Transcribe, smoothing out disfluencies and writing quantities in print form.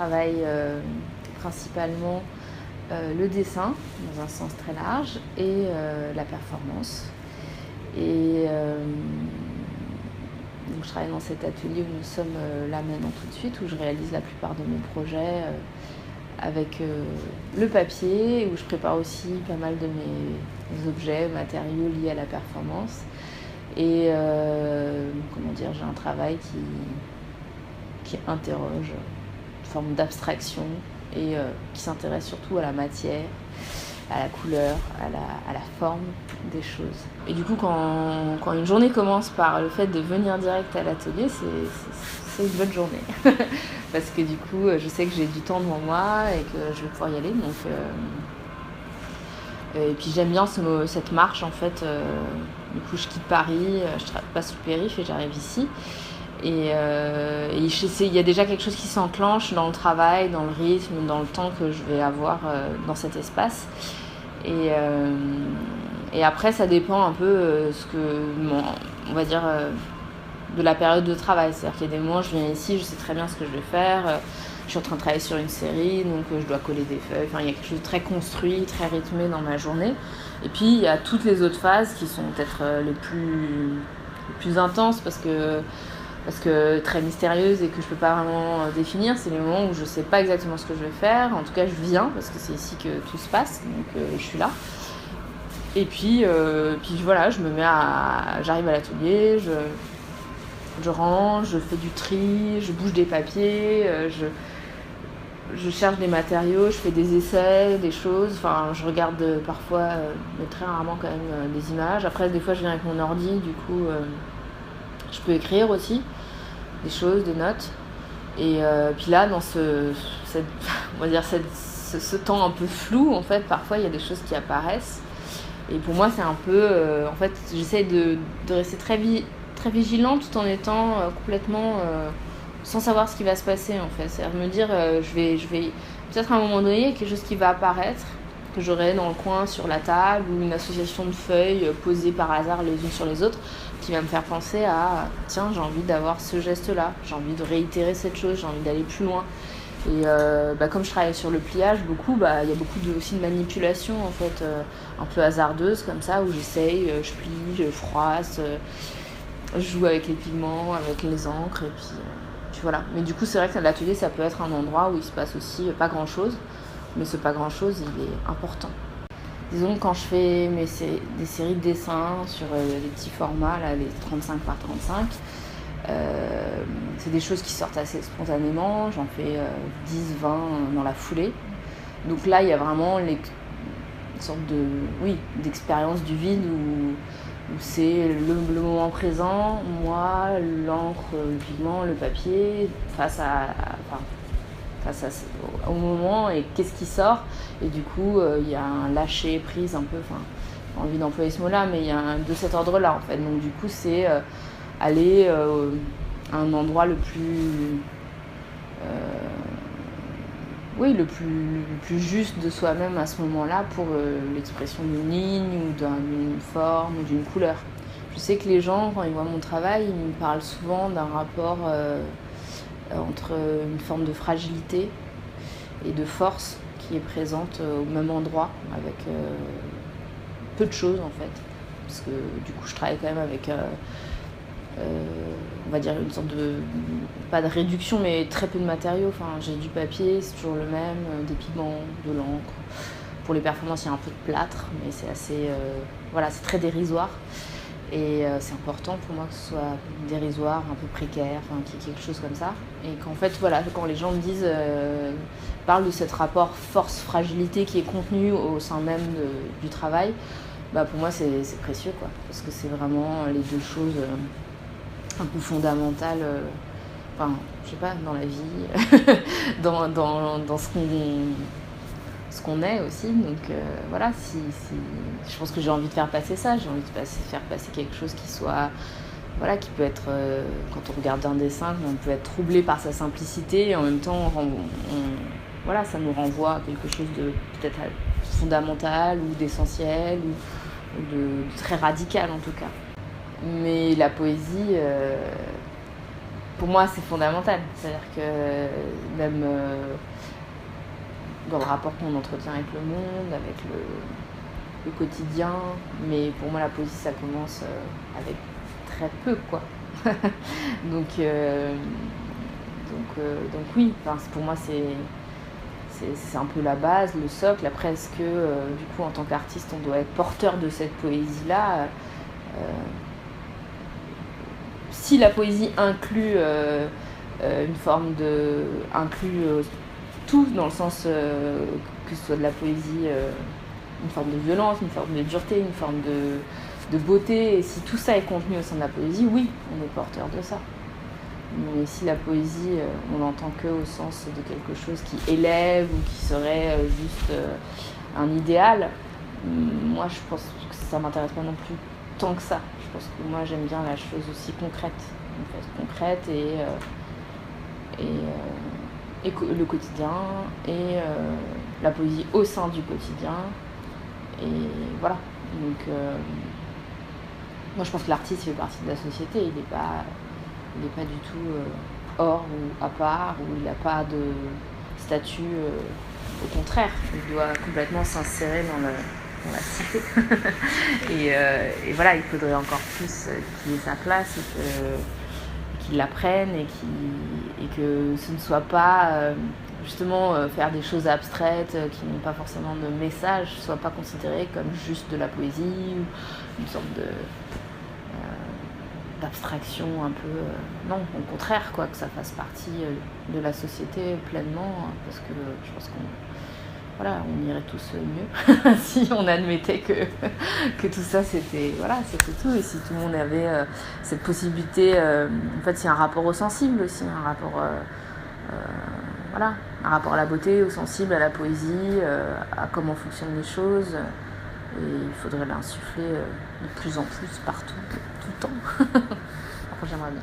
travaille principalement le dessin, dans un sens très large, et la performance. Et donc je travaille dans cet atelier où nous sommes là maintenant tout de suite, où je réalise la plupart de mes projets avec le papier, où je prépare aussi pas mal de mes objets, matériaux liés à la performance. Et j'ai un travail qui interroge une forme d'abstraction et qui s'intéresse surtout à la matière, à la couleur, à la forme des choses. Et du coup, quand une journée commence par le fait de venir direct à l'atelier, c'est une bonne journée. Parce que du coup, je sais que j'ai du temps devant moi et que je vais pouvoir y aller. Et puis j'aime bien cette marche en fait. Du coup, je quitte Paris, je passe le périph' et j'arrive ici. Et il y a déjà quelque chose qui s'enclenche dans le travail, dans le rythme, dans le temps que je vais avoir dans cet espace. Et après, ça dépend un peu on va dire, de la période de travail. C'est-à-dire qu'il y a des moments, je viens ici, je sais très bien ce que je vais faire. Je suis en train de travailler sur une série, donc je dois coller des feuilles. Enfin, il y a quelque chose de très construit, très rythmé dans ma journée. Et puis, il y a toutes les autres phases qui sont peut-être les plus intenses parce que très mystérieuses et que je peux pas vraiment définir. C'est les moments où je sais pas exactement ce que je vais faire. En tout cas, je viens parce que c'est ici que tout se passe, donc je suis là. Et puis voilà, j'arrive à l'atelier, je range, je fais du tri, je bouge des papiers, je cherche des matériaux, je fais des essais, des choses. Enfin, je regarde parfois, mais très rarement quand même, des images. Après, des fois, je viens avec mon ordi, du coup, je peux écrire aussi des choses, des notes. Et puis là, dans ce temps un peu flou, en fait, parfois, il y a des choses qui apparaissent. Et pour moi, c'est un peu... en fait, j'essaie de rester très vigilante tout en étant complètement... sans savoir ce qui va se passer, en fait. C'est-à-dire me dire, je vais peut-être à un moment donné, il y a quelque chose qui va apparaître, que j'aurai dans le coin sur la table, ou une association de feuilles posées par hasard les unes sur les autres, qui va me faire penser à, tiens, j'ai envie d'avoir ce geste-là, j'ai envie de réitérer cette chose, j'ai envie d'aller plus loin. Et comme je travaille sur le pliage beaucoup, il y a beaucoup aussi de manipulation en fait, un peu hasardeuse comme ça, où j'essaye, je plie, je froisse, je joue avec les pigments, avec les encres, et puis voilà. Mais du coup, c'est vrai que l'atelier, ça peut être un endroit où il se passe aussi pas grand-chose, mais ce pas grand-chose, il est important. Disons que quand je fais des séries de dessins sur des petits formats, là, les 35 par 35, c'est des choses qui sortent assez spontanément. J'en fais 10, 20 dans la foulée. Donc là, il y a vraiment une sorte d'expérience du vide où c'est le moment présent, moi, l'encre, le pigment, le papier, face au moment et qu'est-ce qui sort. Et du coup, il y a un lâcher prise un peu, pas envie d'employer ce mot-là, mais il y a de cet ordre-là en fait. Donc du coup, c'est aller à un endroit le plus juste de soi-même à ce moment-là pour l'expression d'une ligne ou d'une forme ou d'une couleur. Je sais que les gens, quand ils voient mon travail, ils me parlent souvent d'un rapport entre une forme de fragilité et de force qui est présente au même endroit, avec peu de choses en fait. Parce que du coup, je travaille quand même avec, on va dire, une sorte de, pas de réduction, mais très peu de matériaux. Enfin, j'ai du papier, c'est toujours le même, des pigments, de l'encre. Pour les performances, il y a un peu de plâtre, mais c'est assez, c'est très dérisoire. Et c'est important pour moi que ce soit dérisoire, un peu précaire, qu'il y ait quelque chose comme ça. Et qu'en fait, quand les gens me disent, parlent de cet rapport force-fragilité qui est contenu au sein même du travail, pour moi c'est précieux, quoi. Parce que c'est vraiment les deux choses un peu fondamentales, je sais pas, dans la vie, dans ce qu'on est aussi. Donc je pense que j'ai envie de faire passer ça, j'ai envie de faire passer quelque chose qui soit, qui peut être, quand on regarde un dessin, on peut être troublé par sa simplicité et en même temps ça nous renvoie à quelque chose de peut-être fondamental ou d'essentiel ou de très radical en tout cas. Mais la poésie, pour moi, c'est fondamental. C'est-à-dire que même dans le rapport qu'on entretient avec le monde, avec le quotidien, mais pour moi, la poésie, ça commence avec très peu, quoi. donc oui, enfin, pour moi, c'est un peu la base, le socle. Après, est-ce que, du coup, en tant qu'artiste, on doit être porteur de cette poésie-là si la poésie inclut une forme de... inclut tout, dans le sens que ce soit de la poésie, une forme de violence, une forme de dureté, une forme de beauté, et si tout ça est contenu au sein de la poésie, oui, on est porteur de ça. Mais si la poésie, on l'entend que au sens de quelque chose qui élève ou qui serait juste un idéal, moi je pense que ça m'intéresse pas non plus tant que ça. Je pense que moi j'aime bien la chose aussi concrète, en fait, concrète et le quotidien et la poésie au sein du quotidien. Et voilà. Donc moi je pense que l'artiste fait partie de la société, il n'est pas du tout hors ou à part, ou il n'a pas de statut, au contraire, il doit complètement s'insérer dans la cité. et voilà, il faudrait encore plus qu'il ait sa place et qu'il l'apprenne et que ce ne soit pas justement faire des choses abstraites qui n'ont pas forcément de message, soit pas considéré comme juste de la poésie ou une sorte d'abstraction un peu... non, au contraire, quoi, que ça fasse partie de la société pleinement, parce que je pense on irait tous mieux si on admettait que tout ça c'était tout, et si tout le monde avait cette possibilité. En fait, c'est un rapport au sensible aussi, un rapport un rapport à la beauté, au sensible, à la poésie, à comment fonctionnent les choses. Et il faudrait l'insuffler de plus en plus partout, tout le temps. Enfin, j'aimerais bien.